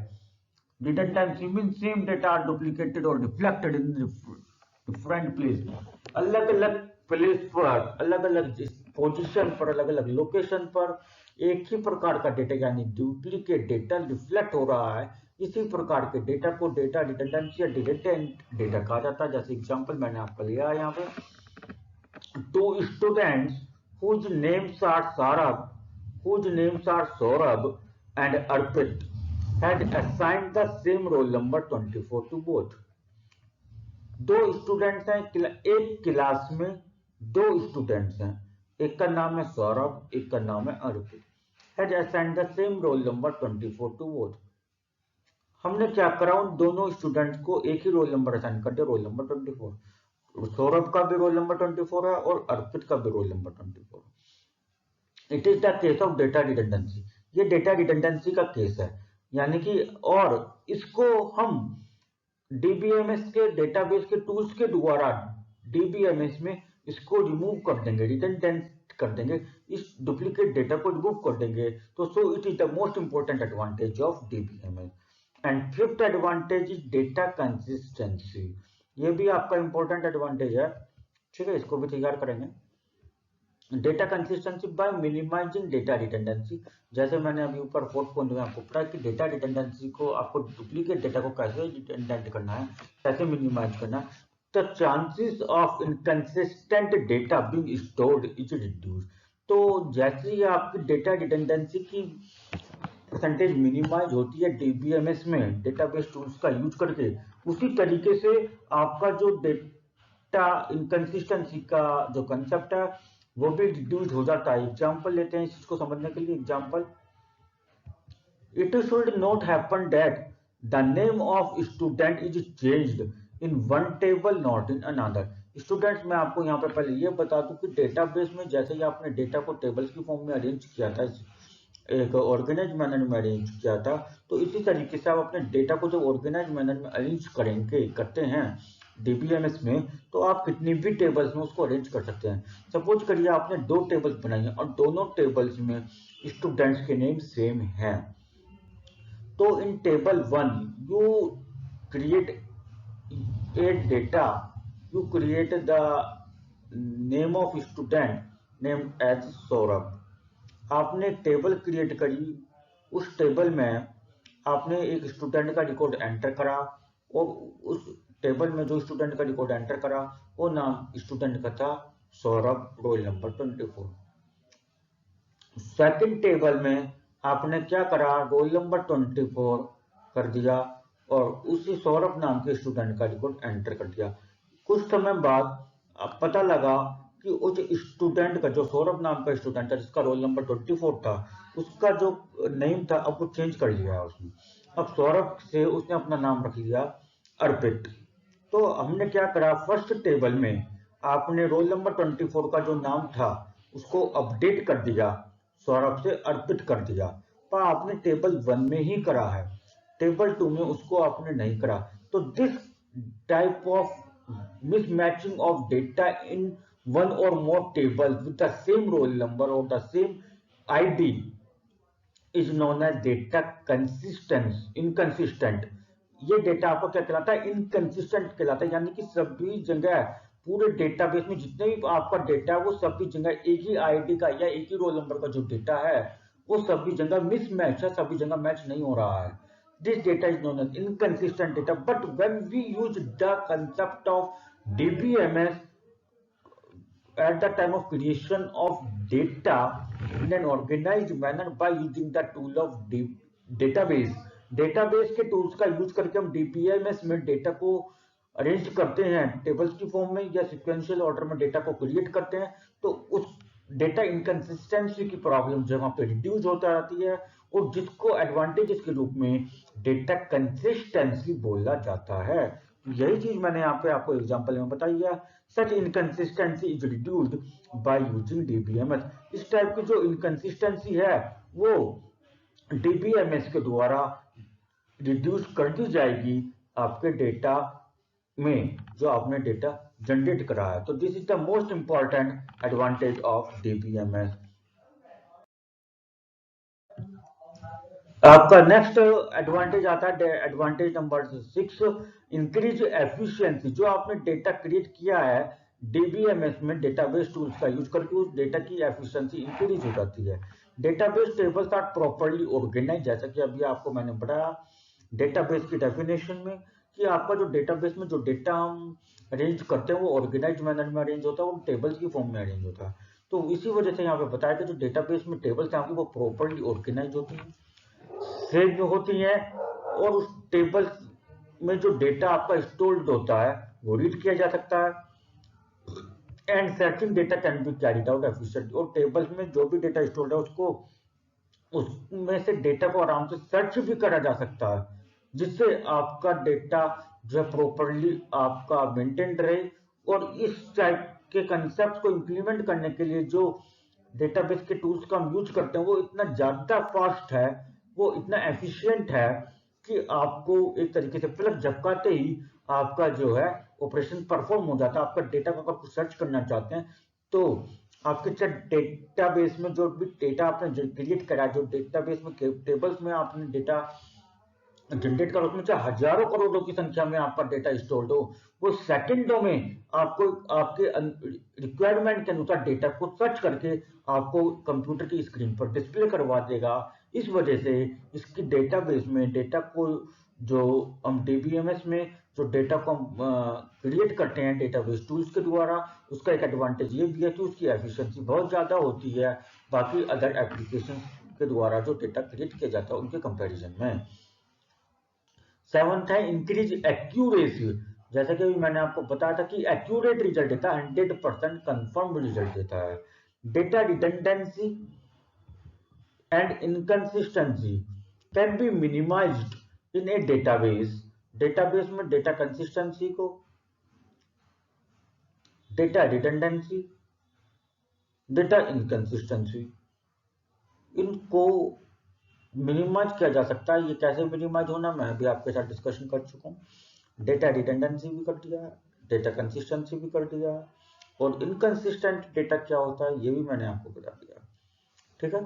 Redundancy means same data are duplicated और रिफ्लेक्टेड इन डिफरेंट प्लेस, अलग अलग प्लेस पर, अलग अलग पोजीशन पर, अलग अलग लोकेशन पर एक ही प्रकार का डेटा यानी डुप्लीकेट डेटा रिफ्लेक्ट हो रहा है। इसी प्रकार के डेटा को डेटा रिडंडेंसी या रिडंडेंट डेटा कहा जाता है। जैसे एग्जांपल मैंने आपको लिया है यहाँ पे, two students whose names are Saurabh and Arpit had assigned the same roll number 24 to both. दो स्टूडेंट्स हैं, एक क्लास में दो स्टूडेंट्स हैं, एक का नाम है सौरभ, एक का नाम है Arpit. Has assigned the same roll number 24 to both. हमने क्या करा, उन दोनों स्टूडेंट्स को एक ही रोल नंबर असाइन कर दिया, रोल नंबर 24। सौरभ का भी रोल नंबर 24 है और अर्पित का भी role number 24। It is the case of data redundancy. ये डेटा रिडंडेंसी का केस है, यानी कि और इसको हम डीबीएमएस के डेटाबेस के टूल्स के द्वारा डीबीएमएस में इसको रिमूव कर देंगे, रिडंडेंट कर देंगे, इस डुप्लीकेट डेटा को रिमूव कर देंगे। तो so it is the most important advantage of DBMS. And fifth advantage is data consistency. ये भी आपका इंपॉर्टेंट एडवांटेज है, ठीक है, इसको भी तैयार करेंगे। Data consistency by minimizing data redundancy. जैसे मैंने अभी ऊपर फोर्थ पॉइंट में आपको पढ़ा कि डेटा रिडंडेंसी को, आपको डुप्लीकेट डेटा को कैसे रिडंडेंट करना है, कैसे मिनिमाइज करना है। The chances of inconsistent data being stored is reduce. तो जैसे ही आपकी डेटा रिडंडेंसी की परसेंटेज मिनिमाइज होती है डीबीएमएस में डेटाबेस टूल्स का यूज करके, उसी तरीके से आपका जो डेटा इनकंसिस्टेंसी का जो कंसेप्ट है वो भी रिड्यूस हो जाता है। एग्जाम्पल लेते हैं इस चीज को समझने के लिए। Example, it should not happen that the name of student is changed in one table not in another. Students, मैं आपको यहाँ पे पहले ये बता दूं कि डेटाबेस में जैसे ही आपने डेटा को टेबल्स की फॉर्म में अरेंज किया था, एक ऑर्गेनाइज मैनर में अरेंज किया था, तो इसी तरीके से आप अपने डेटा को जब ऑर्गेनाइज मैनर में अरेंज करते हैं डीबीएमएस में, तो आप कितनी भी टेबल्स में उसको अरेंज कर सकते हैं। सपोज करिए आपने 2 टेबल्स बनाई हैं और दोनों टेबल्स में स्टूडेंट्स के नेम सेम हैं। तो in table 1 you create a data, you create the name of student name as Saurabh. आपने टेबल क्रिएट करी, उस टेबल में आपने एक स्टूडेंट का रिकॉर्ड एंटर करा और उस टेबल में जो स्टूडेंट का रिकॉर्ड एंटर करा वो नाम स्टूडेंट का था Saurabh, role number 24। Second table में आपने क्या करा, रोल नंबर 24 कर दिया और उसी सौरभ नाम के स्टूडेंट का रिकॉर्ड एंटर कर दिया। कुछ समय बाद पता लगा कि उस स्टूडेंट का, जो सौरभ नाम का स्टूडेंट था जिसका रोल नंबर 24 था, उसका जो नेम था अब वो चेंज कर लिया उसने। अब सौरभ से उसने अपना नाम रख लिया अर्पित। तो हमने क्या करा, फर्स्ट टेबल में आपने रोल नंबर 24 का जो नाम था उसको अपडेट कर दिया, सौरभ से अर्पित कर दिया, पर आपने टेबल 1 में ही करा है, टेबल 2 में उसको आपने नहीं करा। तो this type of mismatching of data in one or more tables with the same roll number or the same ID is known as data inconsistent। ये डेटा आपका क्या कहलाता है, इनकंसिस्टेंट कहलाता है। यानी कि सभी जगह पूरे डेटाबेस में जितने भी आपका डेटा है वो सभी जगह एक ही आईडी का या एक ही रोल नंबर का जो डेटा है वो सभी जगह मिसमैच है, सभी जगह मैच नहीं हो रहा है। This data is known as inconsistent data, but when we use the concept of DBMS at the time of creation of data in an organized manner by using the tool of database के tools का use करके हम DBMS में data को arrange करते हैं tables की form में या सिक्वेंशियल ऑर्डर में डेटा को क्रिएट करते हैं, तो उस डेटा इनकंसिस्टेंसी की प्रॉब्लम जो वहां पे रिड्यूस होता रहती है और जिसको एडवांटेजेस के रूप में डेटा कंसिस्टेंसी बोला जाता है। यही चीज मैंने यहाँ पे आपको एग्जांपल में बताई है। Such inconsistency is reduced by using DBMS. इस टाइप की जो इनकंसिस्टेंसी है वो डीबीएमएस के द्वारा रिड्यूस कर दी जाएगी आपके डेटा में जो आपने डेटा जनरेट करा है। तो this is the most important advantage of DBMS. आपका नेक्स्ट एडवांटेज आता है एडवांटेज नंबर 6, इंक्रीज एफिशिएंसी। जो आपने डेटा क्रिएट किया है डीबीएमएस में डेटाबेस टूल्स का यूज करके, उस डेटा की एफिशिएंसी इंक्रीज हो जाती है। Database tables are properly organize, जैसा कि अभी आपको मैंने बताया डेटाबेस की डेफिनेशन में कि आपका जो डेटाबेस में जो डेटा हम अरेंज करते हैं वो ऑर्गेनाइज मैनर में अरेंज होता है, वो टेबल्स की फॉर्म में अरेंज होता है। तो इसी वजह से यहाँ पे बताया कि जो डेटाबेस में टेबल्स हैं वो प्रॉपर्ली ऑर्गेनाइज होती हैं, सेव होती हैं, और उस टेबल में जो डेटा आपका स्टोर्ड होता है वो रीड किया जा सकता है। And searching data can be carried out efficiently. और टेबल्स में जो भी डेटा स्टोर्ड है उसको उसमें से डेटा को आराम से सर्च भी करा जा सकता है, जिससे आपका डेटा जो है प्रॉपरली आपका मेंटेन रहे। और इस टाइप के कंसेप्ट को इम्प्लीमेंट करने के लिए जो डेटाबेस के टूल्स का हम यूज करते हैं वो इतना ज्यादा फास्ट है, वो इतना एफिशिएंट है कि आपको एक तरीके से प्लग झपकाते ही आपका जो है ऑपरेशन परफॉर्म हो जाता है। आपका डेटा को अगर कुछ सर्च करना चाहते हैं तो आपके डेटाबेस में जो भी डेटा आपने क्रिएट करा, जो डेटाबेस में टेबल्स में आपने डेटा जनरेट करो, उसमें चाहे हजारों करोड़ों की संख्या में आपका डेटा स्टोर्ड हो, वो सेकंडों में आपको आपके रिक्वायरमेंट के अनुसार डेटा को सर्च करके आपको कंप्यूटर की स्क्रीन पर डिस्प्ले करवा देगा। इस वजह से इसकी डेटाबेस में डेटा को जो हम डीबीएमएस में जो डेटा को हम क्रिएट करते हैं डेटाबेस टूल्स के द्वारा, उसका एक एडवांटेज ये भी है कि उसकी एफिशिएंसी बहुत ज़्यादा होती है बाकी अदर एप्लीकेशन के द्वारा जो डेटा क्रिएट किया जाता है उनके कंपैरिजन में। सेवंथ है इंक्रीज एक्यूरेसी। जैसे कि अभी मैंने आपको बताया था कि एक्यूरेट रिजल्ट देता है, 100% कंफर्म रिजल्ट देता है। Data redundancy and inconsistency can be minimised in A database. Database में डेटा कंसिस्टेंसी को, डेटा रिडंडेंसी, डेटा इनकंसिस्टेंसी, इनको मिनिमाइज किया जा सकता है। ये कैसे मिनिमाइज होना मैं भी आपके साथ डिस्कशन कर चुका हूँ। डेटा रिडंडेंसी भी कर दिया, डेटा कंसिस्टेंसी भी कर दिया, और इनकंसिस्टेंट डेटा क्या होता है ये भी मैंने आपको बता दिया। ठीक है,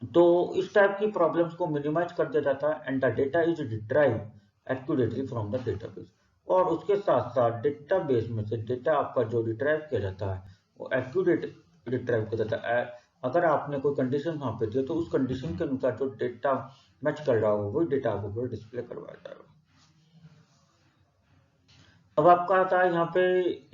तो इस टाइप की प्रॉब्लम्स को मिनिमाइज कर दिया जाता है and the data is retrieve accurately from the database. और उसके साथ साथ डेटाबेस में से डेटा आपका जो रिट्राइव किया जाता है वो एक्यूरेट रिट्राइव किया जाता है। अगर आपने कोई कंडीशन वहां पे दी तो उस कंडीशन के अनुसार जो डेटा मैच कर रहा हो वही डेटा आपको डिस्प्ले करवाया जाएगा। अब आपका आता है यहाँ पे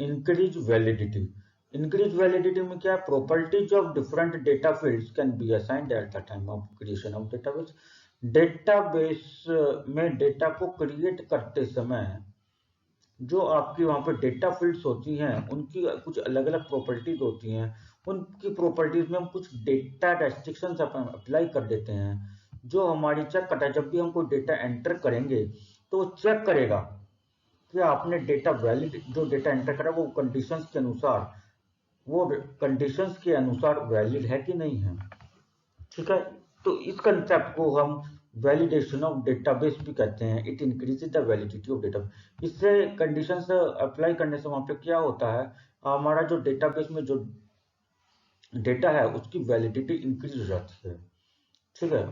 इंक्रीज वैलिडिटी। इंक्रीज वैलिडिटी में क्या, properties of different data fields can be assigned at the time of creation of database. Database में डेटा को क्रिएट करते समय जो आपकी वहां पे डेटा फील्ड्स होती हैं उनकी कुछ अलग अलग प्रॉपर्टीज होती हैं। उनकी प्रॉपर्टीज में हम कुछ डेटा रेस्ट्रिक्शंस अप्लाई कर देते हैं जो हमारी चेक करता है। जब भी हम कोई डेटा एंटर करेंगे तो चेक करेगा कि आपने डेटा वैलिड, जो डेटा एंटर करा वो कंडीशंस के अनुसार, वो कंडीशंस के अनुसार वैलिड है कि नहीं है। ठीक है, तो इस कंसेप्ट को हम वैलिडेशन ऑफ डेटाबेस भी कहते हैं। It increases the validity of data. इससे कंडीशंस अप्लाई करने से वहां पे क्या होता है, हमारा जो डेटाबेस में जो डेटा है उसकी वैलिडिटी इंक्रीज हो जाती है। ठीक है,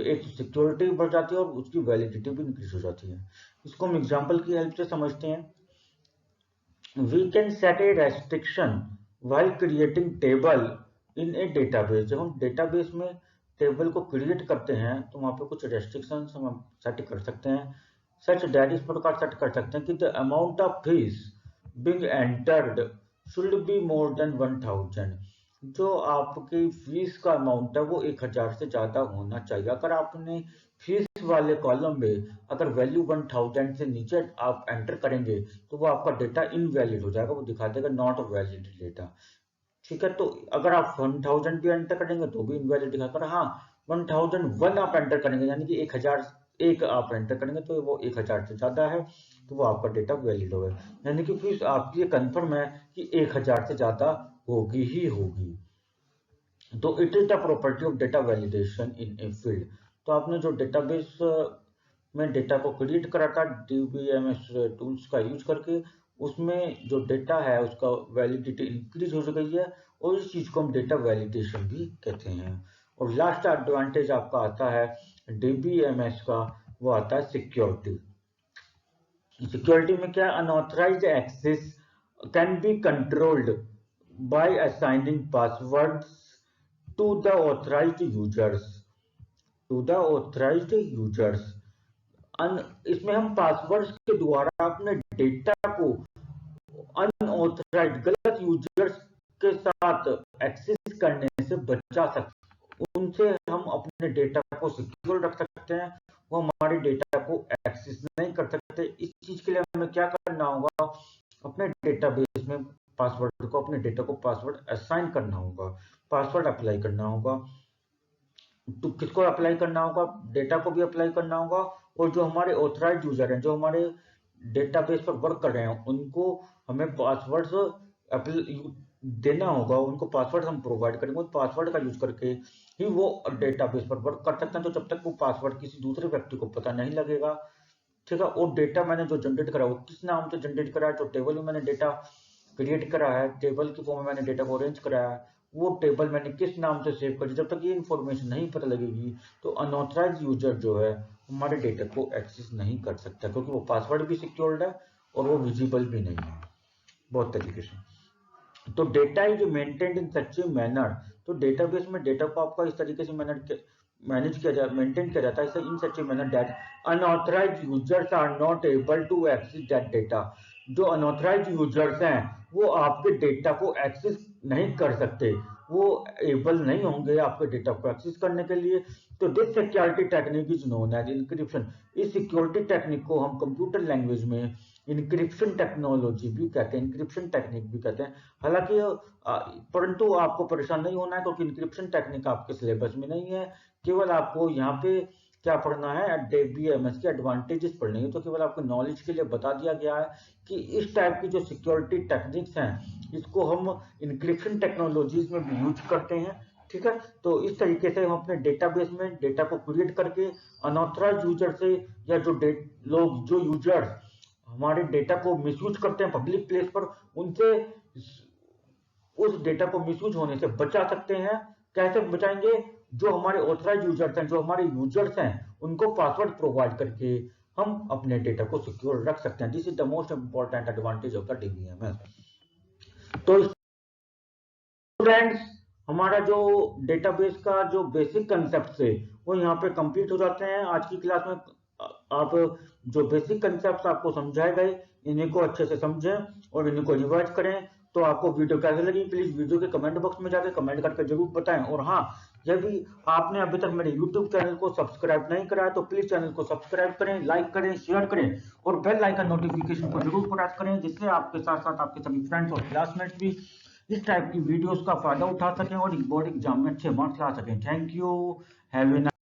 एक सिक्योरिटी बढ़ जाती है और उसकी वैलिडिटी भी इंक्रीज हो जाती है। इसको हम एग्जांपल की हेल्प से समझते हैं। we can set a restriction while creating table in a database। जब हम डेटाबेस में टेबल को क्रिएट करते हैं तो वहां पे कुछ रेस्ट्रिक्शंस हम सेट कर सकते हैं। सच दैट इस प्रकार सेट कर सकते हैं कि the amount of fees being entered should be more than 1000। जो आपकी फीस का अमाउंट है वो 1000 से ज्यादा होना चाहिए। अगर आपने फीस वाले कॉलम में अगर वैल्यू 1000 से नीचे आप एंटर करेंगे तो वो आपका डेटा इनवैलिड हो जाएगा, वो दिखा देगा नॉट वैलिड डेटा। ठीक है, तो अगर आप 1000 भी एंटर करेंगे तो भी इनवैलिड दिखाकर, हाँ 1001 आप एंटर करेंगे यानी कि 1000 एक आप एंटर करेंगे तो वो 1000 से ज्यादा है तो वो आपका डेटा वैलिड होगा। यानी कि फीस आपकी ये कंफर्म है कि 1000 से ज्यादा होगी ही होगी। तो it is the property of data validation in a field. तो आपने जो डेटाबेस में डेटा को क्रिएट करा था डीबीएमएस टूल्स का यूज करके, उसमें जो डेटा है उसका वैलिडिटी इंक्रीज हो गई है और इस चीज को हम डेटा वैलिडेशन भी कहते हैं। और लास्ट एडवांटेज आपका आता है डीबीएमएस का, वो आता है सिक्योरिटी। सिक्योरिटी में क्या, unauthorized access can be controlled by assigning passwords to the authorized users, to the authorized users। इसमें हम पासवर्ड्स के द्वारा अपने डेटा को अनऑथराइज्ड गलत यूजर्स के साथ एक्सेस करने से बचा सकते, उनसे हम अपने डेटा को सिक्योर रख सकते हैं, वो हमारे डेटा को एक्सेस नहीं कर सकते। इस चीज के लिए हमें क्या करना होगा, अपने डेटाबेस में पासवर्ड को, अपने डेटा को पासवर्ड असाइन करना होगा, पासवर्ड अप्लाई करना होगा। तो किसको अप्लाई करना होगा, डेटा को भी अप्लाई करना होगा, और जो हमारे ऑथराइज यूजर हैं, जो हमारे डेटाबेस पर वर्क कर रहे हैं, उनको हमें पासवर्ड्स देना होगा, उनको पासवर्ड हम प्रोवाइड करेंगे, उस पासवर्ड का यूज करके ही वो डेटाबेस पर वर्क कर सकते हैं। तो जब तक वो पासवर्ड किसी दूसरे व्यक्ति को पता नहीं लगेगा, ठीक है, और डेटा मैंने जो जनरेट करा वो किस नाम से जनरेट करा है, जो टेबल में मैंने डेटा क्रिएट करा है, टेबल की फॉर्म में मैंने डेटा को अरेंज कराया है, वो टेबल मैंने किस नाम से सेव करी, जब तक ये इन्फॉर्मेशन नहीं पता लगेगी तो अनऑथराइज यूजर जो है हमारे डेटा को एक्सेस नहीं कर सकता, क्योंकि वो पासवर्ड भी सिक्योर्ड है और वो विजिबल भी नहीं है बहुत तरीके से। तो data is maintained in such a manner, तो डेटाबेस में डेटा को आपका इस तरीके से मैनेज किया जाता, मेंटेन किया जाता है in such a manner that unauthorised users are not able to access that data. जो अनऑथराइज्ड यूजर्स हैं वो आपके डेटा को एक्सेस नहीं कर सकते, वो एबल नहीं होंगे आपके डेटा को एक्सेस करने के लिए। तो this security technique is known as encryption. इस सिक्योरिटी टेक्निक को हम कंप्यूटर लैंग्वेज में इनक्रिप्शन टेक्नोलॉजी भी कहते हैं, इनक्रिप्शन टेक्निक भी कहते हैं। हालांकि परंतु आपको परेशान नहीं होना है, क्योंकि इनक्रिप्शन टेक्निक आपके सिलेबस में नहीं है। केवल आपको यहाँ पे क्या पढ़ना है, DBMS के एडवांटेजेस पढ़ने हैं। तो केवल आपको नॉलेज के लिए बता दिया गया है कि इस टाइप की जो सिक्योरिटी टेक्निक्स हैं इसको हम इनक्रिप्शन टेक्नोलॉजीज में भी यूज करते हैं, ठीक है। तो इस तरीके से हम अपने डेटाबेस में डेटा को क्रिएट करके अनऑथराइज्ड यूजर से, या जो यूजर्स हमारे डेटा को मिसयूज करते हैं पब्लिक प्लेस पर, उनसे उस डेटा को मिसयूज होने से बचा सकते हैं। कैसे बचाएंगे, जो हमारे ऑथराइज यूजर्स हैं, जो हमारे यूजर्स हैं, उनको पासवर्ड प्रोवाइड करके हम अपने डेटा को सिक्योर रख सकते हैं। This is the most important advantage of the DBMS। तो स्टूडेंट्स, हमारा जो डेटाबेस का जो बेसिक कंसेप्ट है वो यहाँ पे कंप्लीट हो जाते हैं। आज की क्लास में आप जो बेसिक कंसेप्ट आपको समझाए गए, इन्हीं को अच्छे से समझें और इन्हीं को रिवाइज करें। तो आपको वीडियो कैसे लगी, प्लीज वीडियो के कमेंट बॉक्स में जाकर कमेंट करके जरूर बताएं। और हाँ, यदि आपने अभी तक मेरे YouTube चैनल को सब्सक्राइब नहीं करा है तो प्लीज चैनल को सब्सक्राइब करें, लाइक करें, शेयर करें और बेल आइकन नोटिफिकेशन को जरूर प्रेस करें, जिससे आपके साथ साथ आपके सभी फ्रेंड्स और क्लासमेट्स भी इस टाइप की वीडियोस का फायदा उठा सकें और बोर्ड एग्जाम में अच्छे मार्क्स ला सकें। Thank you, have a